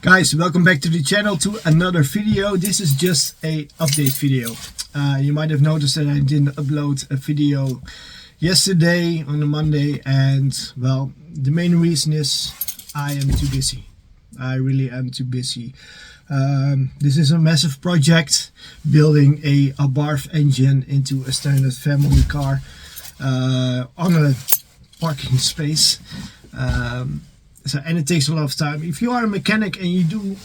Guys, welcome back to the channel to another video. This is just a update video. You might have noticed that I didn't upload a video yesterday on a Monday, and well, the main reason is I am too busy. I really am too busy. This is a massive project, building a Abarth engine into a standard family car on a parking space. And it takes a lot of time. If you are a mechanic and you do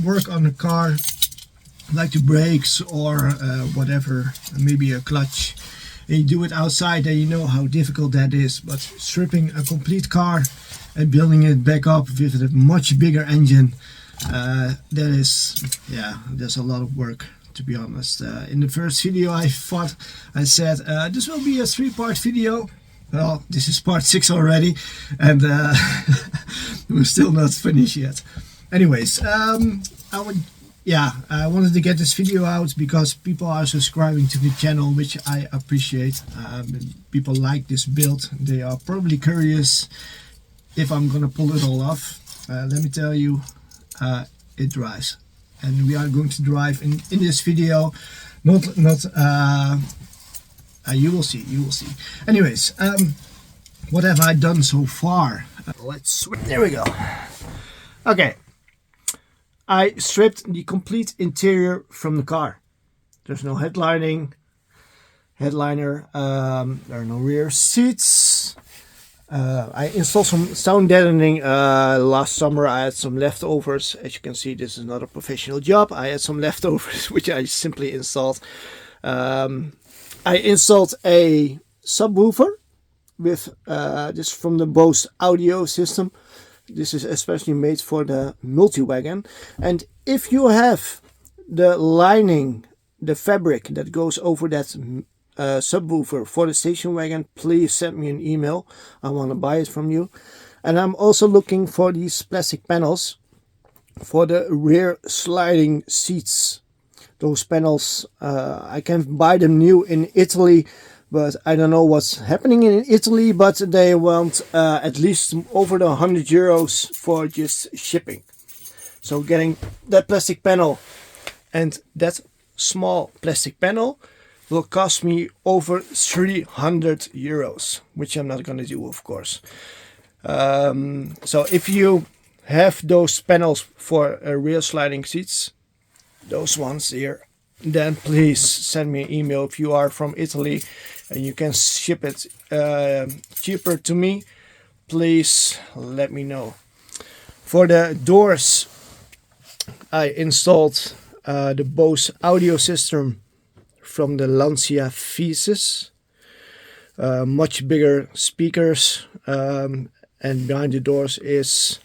work on a car, like the brakes or whatever, maybe a clutch, and you do it outside, then you know how difficult that is. But stripping a complete car and building it back up with a much bigger engine, there's a lot of work, to be honest. In the first video I said this will be a 3-part video. Well, this is part 6 already, and we're still not finished yet. Anyways, I wanted to get this video out because people are subscribing to the channel, which I appreciate. People like this build. They are probably curious if I'm gonna pull it all off. Let me tell you, it drives, and we are going to drive in this video. You will see. Anyways, what have I done so far? Let's switch. There we go. Okay, I stripped the complete interior from the car. There's no headliner. There are no rear seats. I installed some sound deadening last summer. I had some leftovers. As you can see, this is not a professional job. I had some leftovers which I simply installed. I installed a subwoofer with this from the Bose audio system. This is especially made for the multi-wagon. And if you have the lining, the fabric that goes over that subwoofer for the station wagon, please send me an email. I want to buy it from you. And I'm also looking for these plastic panels for the rear sliding seats. Those panels, I can buy them new in Italy, but I don't know what's happening in Italy, but they want at least over the 100 euros for just shipping. So getting that plastic panel and that small plastic panel will cost me over 300 euros, which I'm not going to do, of course. So if you have those panels for rear sliding seats, those ones here, then please send me an email. If you are from Italy and you can ship it cheaper to me, please let me know. For the doors, I installed the Bose audio system from the Lancia Pieces. Much bigger speakers, and behind the doors is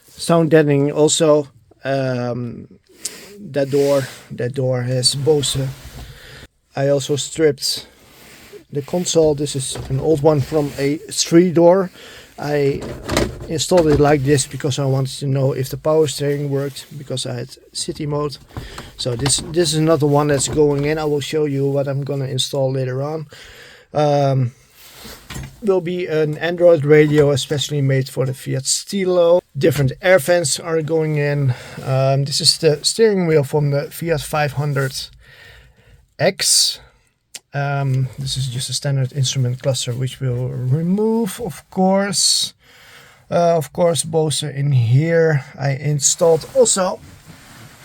sound deadening also. That door has Bose. I also stripped the console. This is an old one from a 3-door. I installed it like this because I wanted to know if the power steering worked, because I had city mode. So this is another one that's going in. I will show you what I'm gonna install later on. Will be an Android radio, especially made for the Fiat Stilo. Different air vents are going in. This is the steering wheel from the Fiat 500X. This is just a standard instrument cluster, which we'll remove, of course. Bose in here. I installed also,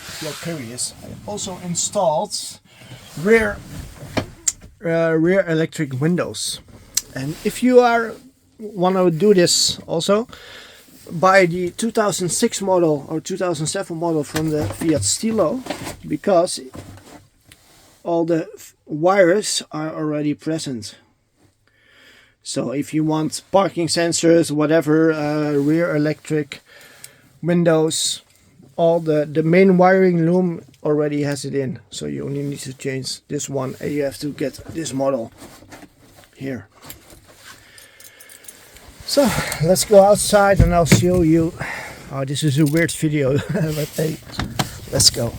if you're curious, I also installed rear electric windows. And if you want to do this also, buy the 2006 model or 2007 model from the Fiat Stilo, because all the wires are already present. So if you want parking sensors, whatever, rear electric windows, all the main wiring loom already has it in. So you only need to change this one, and you have to get this model here. So let's go outside and I'll show you. Oh, this is a weird video, but hey, let's go.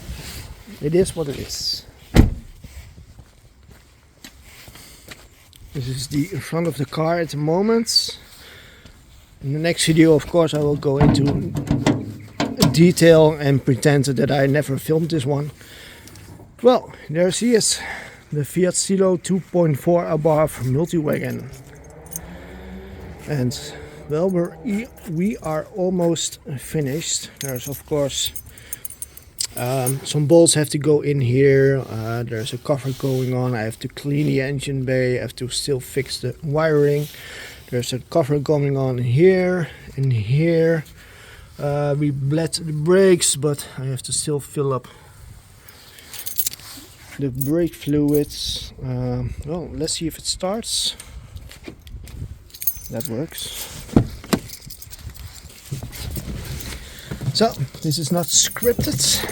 It is what it is. This is the front of the car at the moment. In the next video, of course, I will go into detail and pretend that I never filmed this one. Well, there she is, the Fiat Stilo 2.4 Abarth multi-wagon. And well, we are almost finished. There's of course some bolts have to go in here. There's a cover going on. I have to clean the engine bay. I have to still fix the wiring. There's a cover going on here and here. We bled the brakes, but I have to still fill up the brake fluids. Well, let's see if it starts. That works. So, this is not scripted.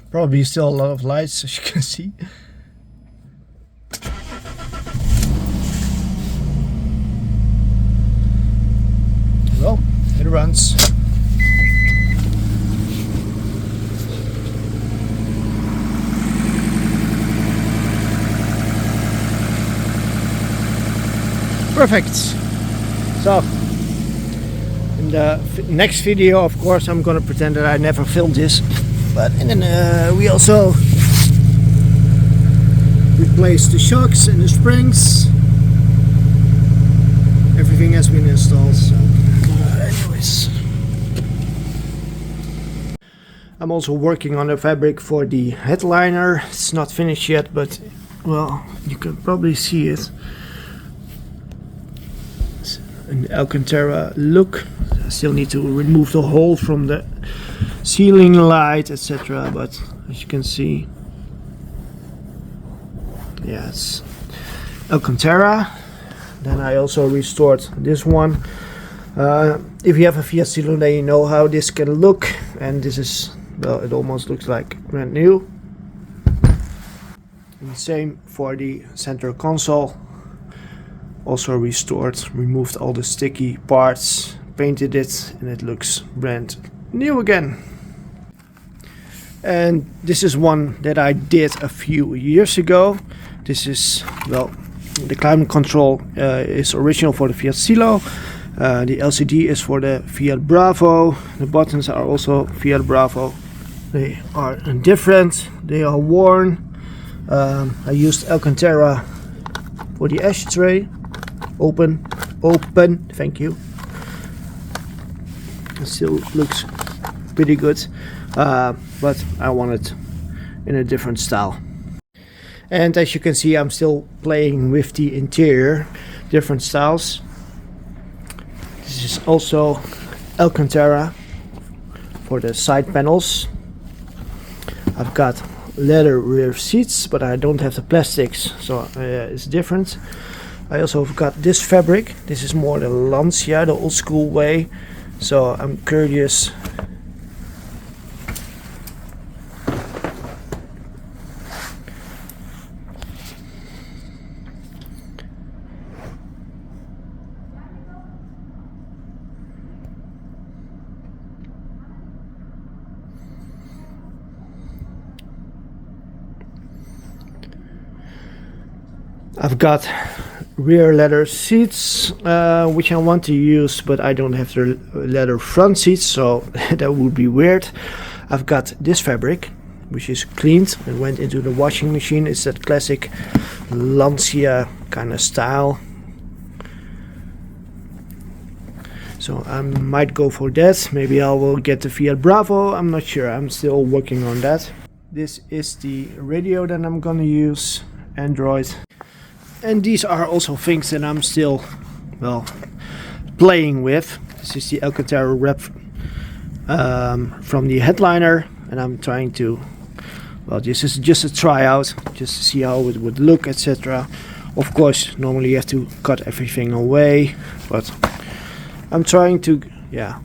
Probably still a lot of lights, as you can see. Well, it runs. Perfect. So, in the next video, of course, I'm gonna pretend that I never filmed this, but and then we also replaced the shocks and the springs. Everything has been installed. So, anyways, I'm also working on the fabric for the headliner. It's not finished yet, but well, you can probably see it. An Alcantara look. I still need to remove the hole from the ceiling light, etc. But as you can see, yeah, it's Alcantara. Then I also restored this one. If you have a Fiat Stilo, then you know how this can look, and this is, well, it almost looks like brand new. And same for the center console. Also restored, removed all the sticky parts, painted it, and it looks brand new again. And this is one that I did a few years ago. This is, well, the climate control is original for the Fiat Stilo. The LCD is for the Fiat Bravo. The buttons are also Fiat Bravo. They are different, they are worn. I used Alcantara for the ashtray. Open, thank you. It still looks pretty good, but I want it in a different style. And as you can see, I'm still playing with the interior, different styles. This is also Alcantara for the side panels. I've got leather rear seats, but I don't have the plastics, so it's different. I also have got this fabric. This is more the Lancia, the old school way. So I'm curious. I've got rear leather seats, which I want to use, but I don't have the leather front seats, so that would be weird. I've got this fabric, which is cleaned and went into the washing machine. It's that classic Lancia kind of style. So I might go for that. Maybe I will get the Fiat Bravo. I'm not sure. I'm still working on that. This is the radio that I'm gonna use, Android. And these are also things that I'm still, well, playing with. This is the Alcantara wrap from the headliner, and I'm trying to, well, this is just a tryout, just to see how it would look, etc. Of course, normally you have to cut everything away, but I'm trying to, yeah,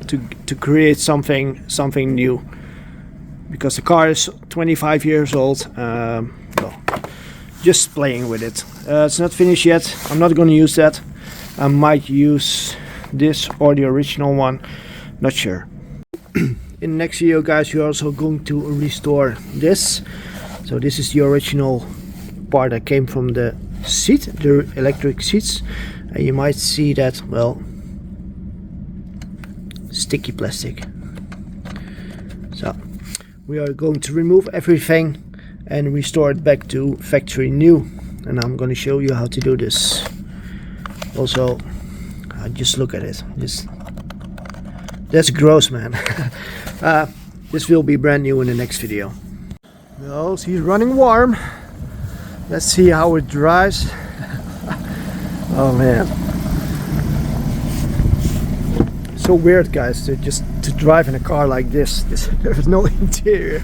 to create something new, because the car is 25 years old. Well, just playing with it. It's not finished yet. I'm not going to use that. I might use this or the original one, not sure. In the next video, guys, you're also going to restore this. So this is the original part that came from the seat, the electric seats, and you might see that, well, sticky plastic. So we are going to remove everything and restore it back to factory new, and I'm going to show you how to do this. Also, just look at it, that's gross, man. This will be brand new in the next video. Well, he's running warm. Let's see how it dries. Oh man, so weird, guys, to drive in a car like this. There's no interior.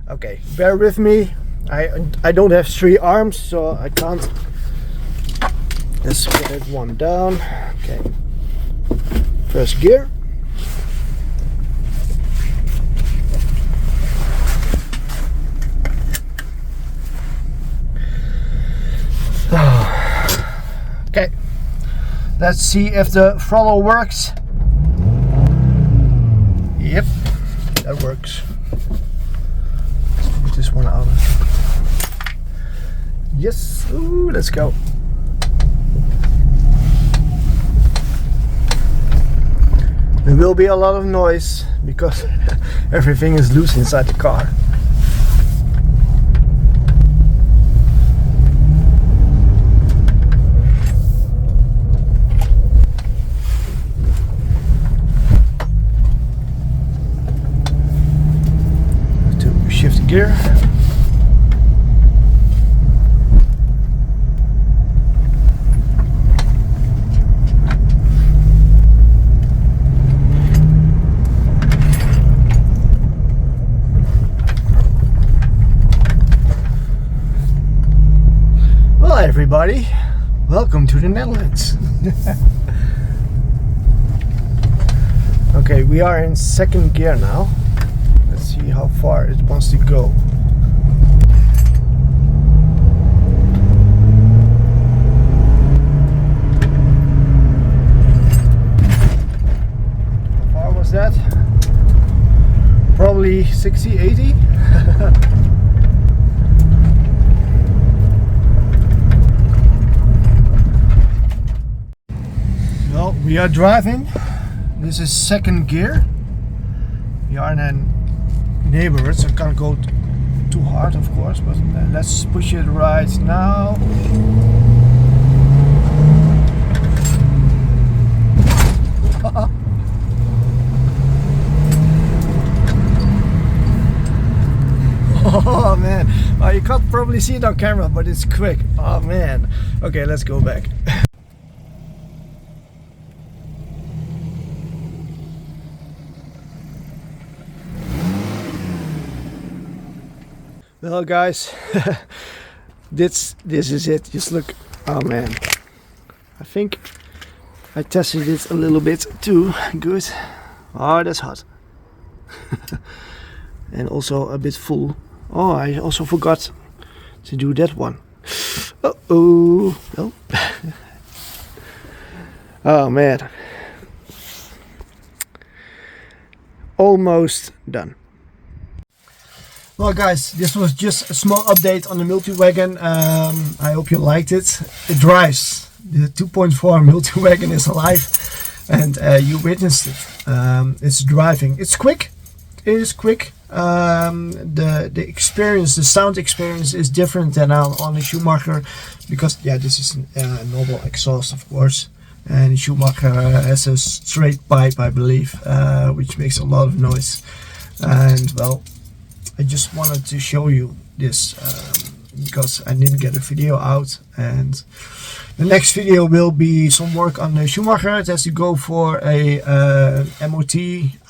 Okay, bear with me. I don't have 3 arms, so I can't. Let's put that one down. Okay, first gear. Okay, let's see if the throttle works. Yep, that works. Let's put this one out. Yes, ooh, let's go. There will be a lot of noise because everything is loose inside the car. To shift gear. Everybody, welcome to the Netherlands. Okay, we are in 2nd gear now. Let's see how far it wants to go. How far was that? Probably 60, 80. We are driving. This is 2nd gear. We are in a neighborhood, so I can't go too hard, of course, but let's push it right now. Oh man, you can't probably see it on camera, but it's quick. Oh man. Okay, let's go back. Well, guys, this is it. Just look. Oh man, I think I tested it a little bit too good. Oh, that's hot. And also a bit full. Oh, I also forgot to do that one. Oh, well. Oh man, almost done. Well, guys, this was just a small update on the multi-wagon. I hope you liked it. It drives. The 2.4 multi-wagon is alive, and you witnessed it. It's driving. It's quick. It is quick. The experience, the sound experience, is different than on a Schumacher, because yeah, this is a normal exhaust, of course, and Schumacher has a straight pipe, I believe, which makes a lot of noise. And well, I just wanted to show you this because I didn't get a video out, and the next video will be some work on the Schumacher. It has to go for a MOT,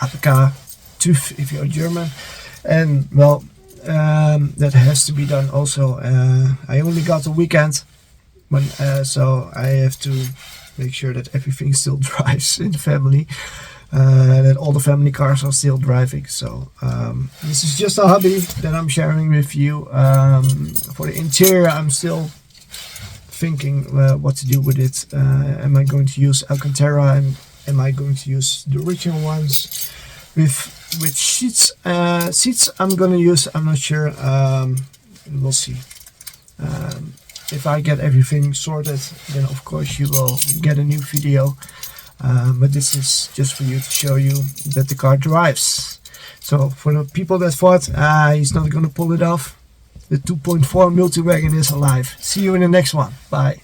APK TÜV if you're German, and well, that has to be done also. I only got a weekend, but so I have to make sure that everything still drives in the family. That all the family cars are still driving. So this is just a hobby that I'm sharing with you. For the interior, I'm still thinking what to do with it. Am I going to use Alcantara, and am I going to use the original ones with seats? Seats I'm going to use, I'm not sure. We'll see. If I get everything sorted, then of course you will get a new video. but this is just for you to show you that the car drives. So for the people that thought he's not going to pull it off, the 2.4 multi-wagon is alive. See you in the next one. Bye.